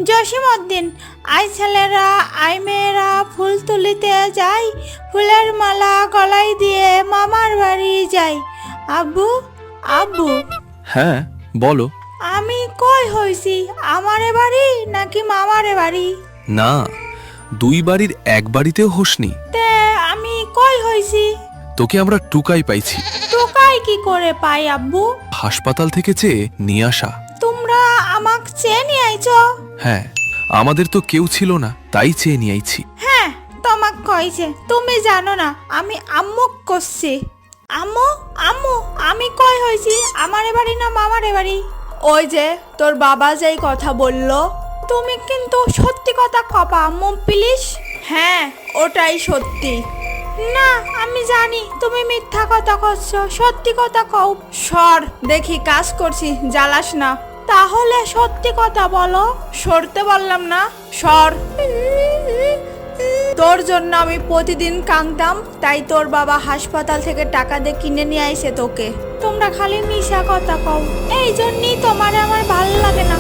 Jasimuddin, I ছেলেরা I মেয়েরা ফুল তুলিতে যাই, ফুলের মালা গলায় দিয়ে মামার বাড়ি যাই। আব্বু আব্বু, হ্যাঁ বলো। আমি কই হইছি, আমারে বাড়ি নাকি মামারে বাড়ি? না, দুই বাড়ির এক বাড়িতেও হোসনি। তে আমি কই হইছি? তোকে আমরা টুকাই পাইছি, টোকাই কি করে পাই আব্বু? হাসপাতাল থেকে চেয়ে নিয়ে আসা। তোমরা আমাক চেয়ে নিয়ে আইছো? হ্যাঁ, আমাদের তো কেউ ছিল না, তাই চেয়ে নিয়ে আইছি। হ্যাঁ, তোমাক কইছে, তুমি জানো না আমি আম্মুক করছি। আম্মু আম্মু, আমি কই হইছি, আমারে বাড়ি না মামারে বাড়ি? ওই যে তোর বাবা যেই কথা বললো। তুমি কিন্তু সত্যি কথা কবা আম্মু প্লিজ। হ্যাঁ, ওটাই সত্যি। না, আমি জানি তুমি মিথ্যা কথা করছো, সত্যি কথা কও। সর দেখি, কাজ করছি, জ্বালাস না। তাহলে সত্যি কথা বলো। সরতে বললাম না, সর। তোর জন্য আমি প্রতিদিন কাঁদতাম, তাই তোর বাবা হাসপাতাল থেকে টাকা দিয়ে কিনে নিয়ে আইছে তোকে। তোমরা খালি মিশা কথা কও, এই জন্যই তোমার আমার ভাল লাগে না।